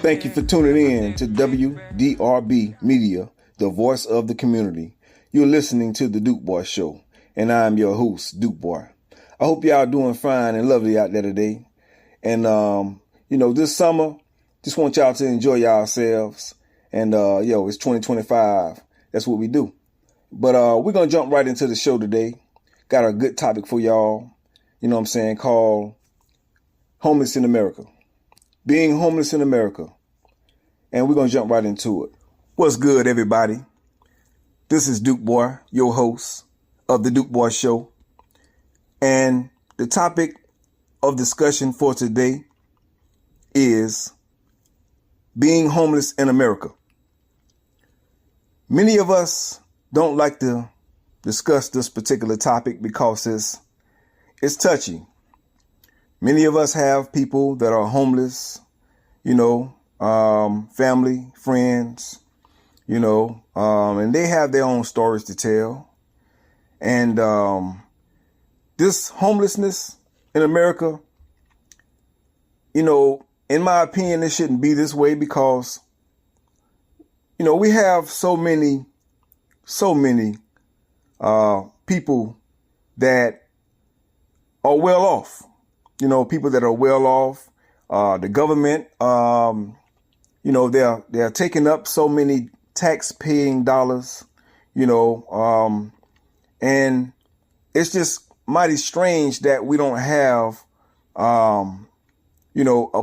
Thank you for tuning in to WDRB Media, the voice of the community. You're listening to the Duke Boy Show, and I'm your host, Duke Boy. I hope y'all doing fine and lovely out there today. And, this summer, just want y'all to enjoy yourselves. And, it's 2025. That's what we do. But we're going to jump right into the show today. Got a good topic for y'all, called Homeless in America. Being homeless in America. And we're going to jump right into it. What's good, everybody? This is Duke Boy, your host of the Duke Boy Show. And the topic of discussion for today is being homeless in America. Many of us don't like to discuss this particular topic because it's touchy. Many of us have people that are homeless, family, friends, and they have their own stories to tell. And this homelessness in America, in my opinion, it shouldn't be this way because, we have so many people that are well off. People that are well off, the government, they're taking up so many tax paying dollars, and it's just mighty strange that we don't have, a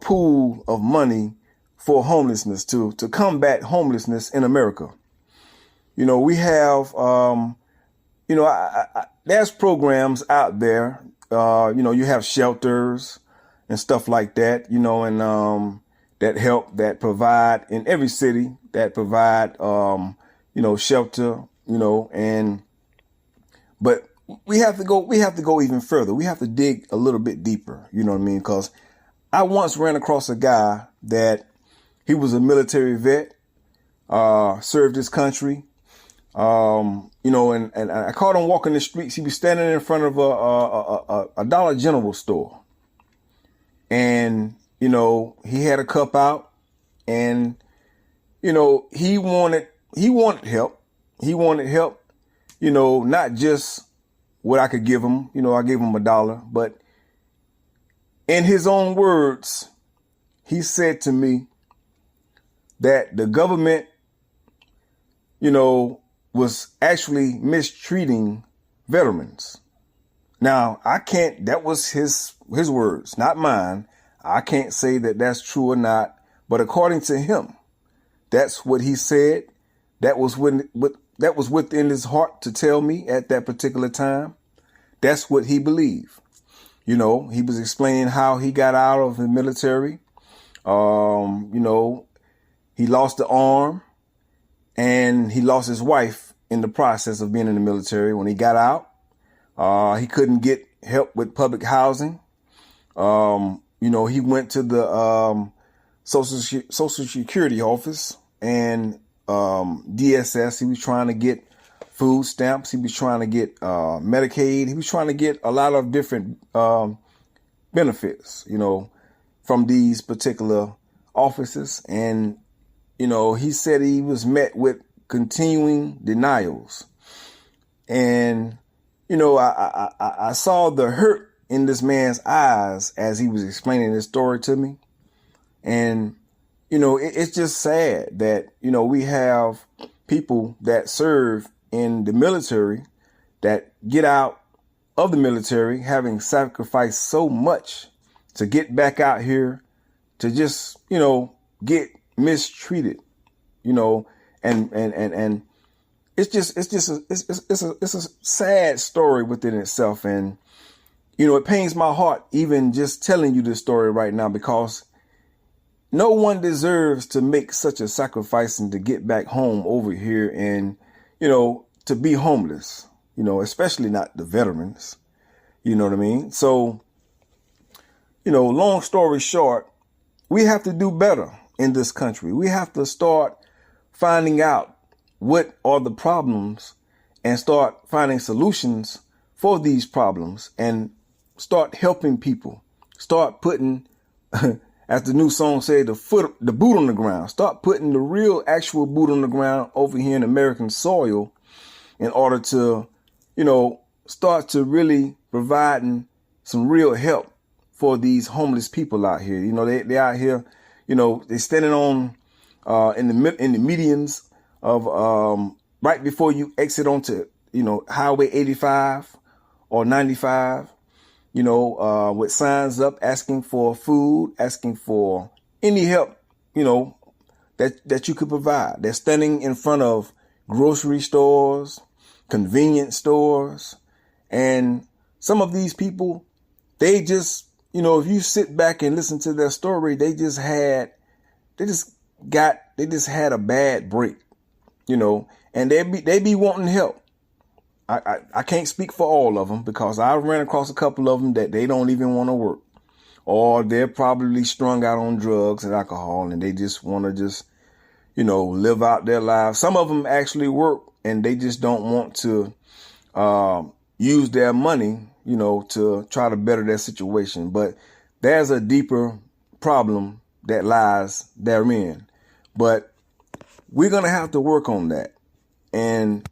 pool of money for homelessness to combat homelessness in America. We have, there's programs out there. You have shelters and stuff like that, and that help, that provide in every city, that provide, shelter, but we have to go even further. We have to dig a little bit deeper, because I once ran across a guy that he was a military vet, served his country. And I caught him walking the streets. He was standing in front of a Dollar General store. And, he had a cup out and, he wanted help. He wanted help, not just what I could give him. I gave him $1, but in his own words, he said to me that the government, was actually mistreating veterans. Now, that was his words, not mine. I can't say that that's true or not, but according to him, that's what he said. That was within his heart to tell me at that particular time. That's what he believed. He was explaining how he got out of the military. He lost the arm. And he lost his wife in the process of being in the military. When he got out, he couldn't get help with public housing. He went to the Social Security office and DSS. He was trying to get food stamps. He was trying to get Medicaid. He was trying to get a lot of different benefits, from these particular offices. And he said he was met with continuing denials. And, I saw the hurt in this man's eyes as he was explaining his story to me. And, it's just sad that, we have people that serve in the military that get out of the military having sacrificed so much to get back out here to just, get mistreated, and it's a sad story within itself. And, it pains my heart even just telling you this story right now, because no one deserves to make such a sacrifice and to get back home over here and, to be homeless, especially not the veterans. You know what I mean? So, long story short, we have to do better in this country. We have to start finding out what are the problems and start finding solutions for these problems and start helping people, start putting as the new song said, the boot on the ground. Start putting the real actual boot on the ground over here in American soil in order to, start to really providing some real help for these homeless people out here. They out here, they're standing on in the medians of right before you exit onto Highway 85 or 95. With signs up asking for food, asking for any help, that you could provide. They're standing in front of grocery stores, convenience stores, and some of these people, they just, if you sit back and listen to their story, they just had a bad break, and they be wanting help. I can't speak for all of them because I ran across a couple of them that they don't even want to work, or they're probably strung out on drugs and alcohol and they just want to live out their lives. Some of them actually work and they just don't want to use their money, to try to better their situation. But there's a deeper problem that lies therein. But we're going to have to work on that. And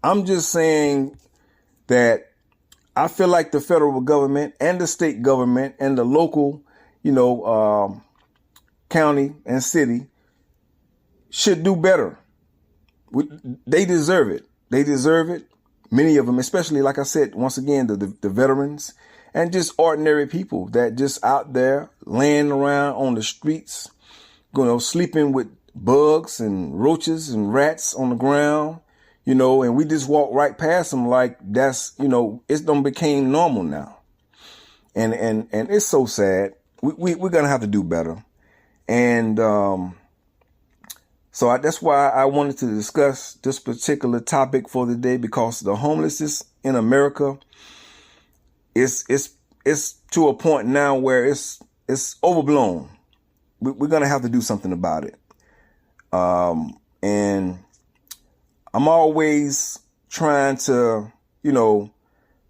I'm just saying that I feel like the federal government and the state government and the local, county and city should do better. They deserve it. They deserve it. Many of them, especially, like I said, once again, the veterans and just ordinary people that just out there laying around on the streets, sleeping with bugs and roaches and rats on the ground. And we just walk right past them like that's, it's done became normal now. And it's so sad. We're going to have to do better. And so that's why I wanted to discuss this particular topic for the day, because the homelessness in America is to a point now where it's overblown. We're going to have to do something about it. And I'm always trying to,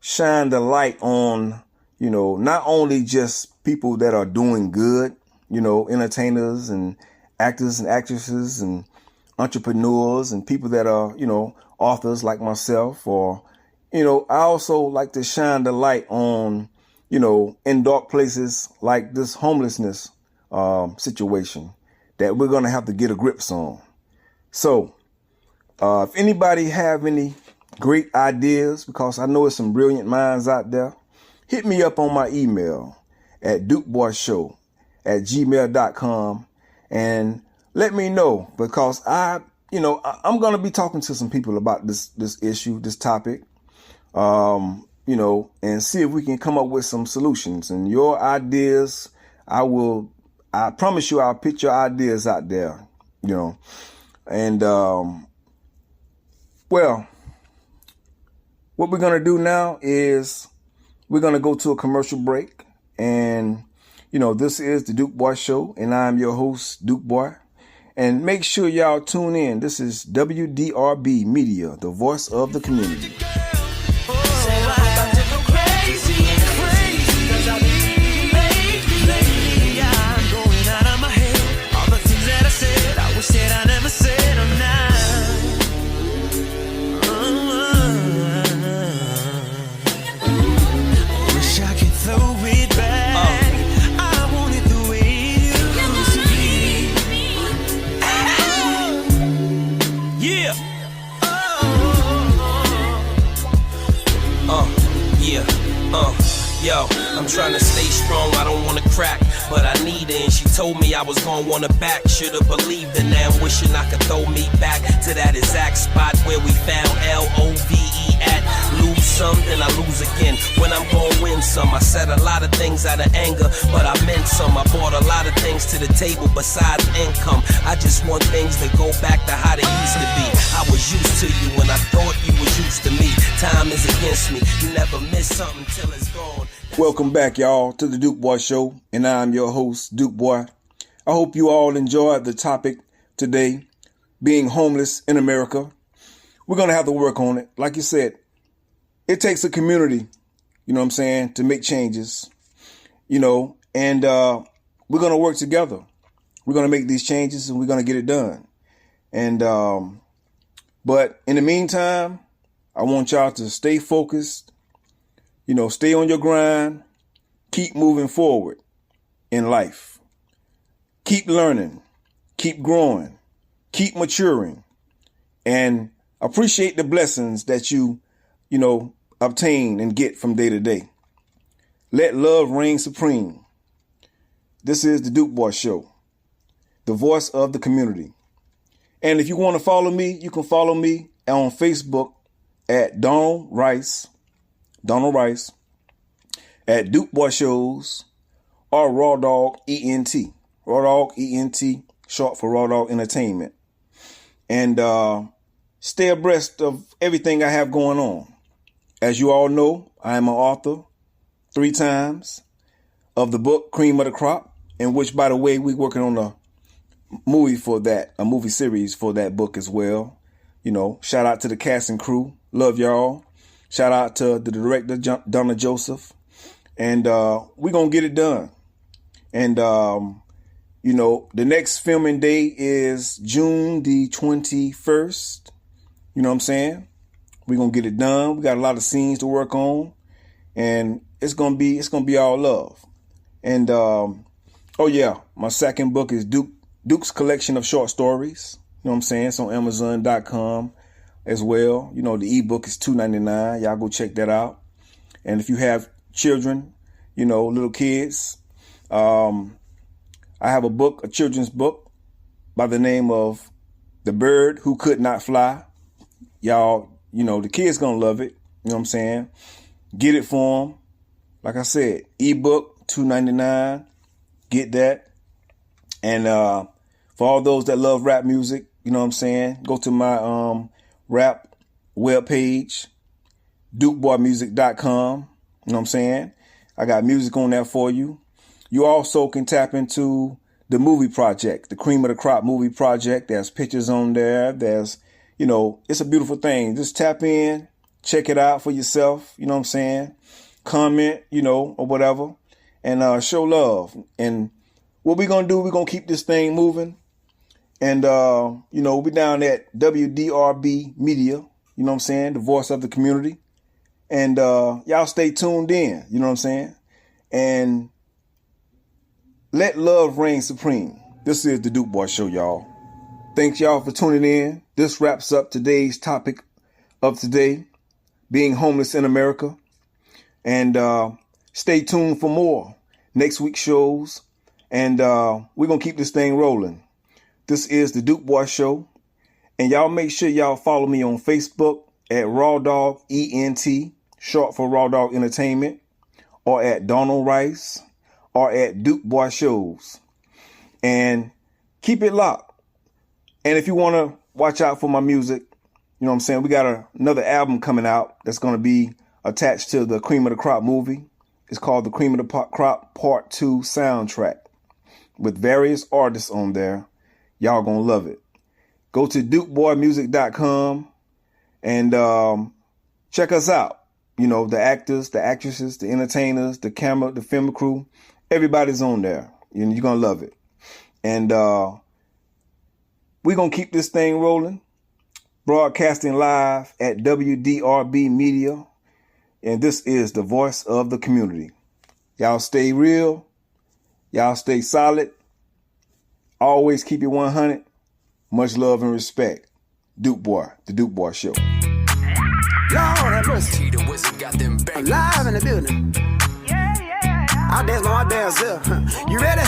shine the light on, not only just people that are doing good, entertainers and actors and actresses and entrepreneurs and people that are, authors like myself, or, I also like to shine the light on, in dark places like this homelessness situation that we're going to have to get a grip on. So, if anybody have any great ideas, because I know there's some brilliant minds out there, hit me up on my email at dukeboyshow@gmail.com and let me know, because I'm going to be talking to some people about this issue, this topic, and see if we can come up with some solutions. And your ideas, I promise you, I'll put your ideas out there, and, well, what we're going to do now is we're going to go to a commercial break. And, this is the Duke Boy Show, and I'm your host, Duke Boy. And make sure y'all tune in. This is WDRB Media, the voice of the community. Yo, I'm trying to stay strong, I don't wanna crack, but I need it, and she told me I was gonna wanna back. Should've believed in that, wishing I could throw me back to that exact spot where we found LOVE at. Lose some, then I lose again, when I'm gonna win some. I said a lot of things out of anger, but I meant some. I brought a lot of things to the table besides income. I just want things to go back to how they used to be. I was used to you and I thought you was used to me. Time is against me, you never miss something till it's gone. Welcome back, y'all, to the Duke Boy Show, and I'm your host, Duke Boy. I hope you all enjoyed the topic today, being homeless in America. We're going to have to work on it. Like you said, it takes a community, to make changes, and we're going to work together. We're going to make these changes and we're going to get it done. And, but in the meantime, I want y'all to stay focused, stay on your grind, keep moving forward in life, keep learning, keep growing, keep maturing, and appreciate the blessings that you obtain and get from day to day. Let love reign supreme. This is the Duke Boy Show, the voice of the community. And if you want to follow me, you can follow me on Facebook at Donald Rice, at Duke Boy Shows, or Raw Dog ENT, short for Raw Dog Entertainment. And stay abreast of everything I have going on. As you all know, I am an author 3 times of the book Cream of the Crop, in which, by the way, we're working on a movie series for that book as well. Shout out to the cast and crew. Love y'all. Shout out to the director, Donna Joseph. And we're going to get it done. And, the next filming day is June the 21st. You know what I'm saying? We're going to get it done. We got a lot of scenes to work on. And it's going to be all love. And, my second book is Duke's Collection of Short Stories. You know what I'm saying? It's on Amazon.com as well. The ebook is $2.99. Y'all go check that out. And if you have children, little kids, I have a children's book by the name of The Bird Who Could Not Fly. Y'all, the kids gonna love it. You know what I'm saying? Get it for them. Like I said, ebook, $2.99. Get that. And for all those that love rap music, you know what I'm saying? Go to my rap webpage, dukeboymusic.com. You know what I'm saying? I got music on there for you. You also can tap into the movie project, the Cream of the Crop movie project. There's pictures on there. There's, it's a beautiful thing. Just tap in, check it out for yourself. You know what I'm saying? Comment, or whatever, and show love. And what we're going to do, we're going to keep this thing moving. And, we'll be down at WDRB Media, you know what I'm saying? The voice of the community. And y'all stay tuned in, you know what I'm saying? And let love reign supreme. This is the Duke Boy Show, y'all. Thanks, y'all, for tuning in. This wraps up today's topic of today, being homeless in America. And stay tuned for more next week's shows. And we're going to keep this thing rolling. This is the Duke Boy Show. And y'all make sure y'all follow me on Facebook at Raw Dog ENT, short for Raw Dog Entertainment, or at Donald Rice, or at Duke Boy Shows. And keep it locked. And if you want to watch out for my music, you know what I'm saying? We got another album coming out that's going to be attached to the Cream of the Crop movie. It's called the Cream of the Crop Part 2 soundtrack with various artists on there. Y'all gonna love it. Go to dukeboymusic.com and check us out. The actors, the actresses, the entertainers, the camera, the film crew, everybody's on there. You're gonna love it. And we're gonna keep this thing rolling. Broadcasting live at WDRB Media. And this is the voice of the community. Y'all stay real. Y'all stay solid. Always keep it 100. Much love and respect. Duke Boy, the Duke Boy Show. Lord have mercy. Live in the building. Out there's no out there, sir. You ready?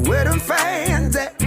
Where them fans at?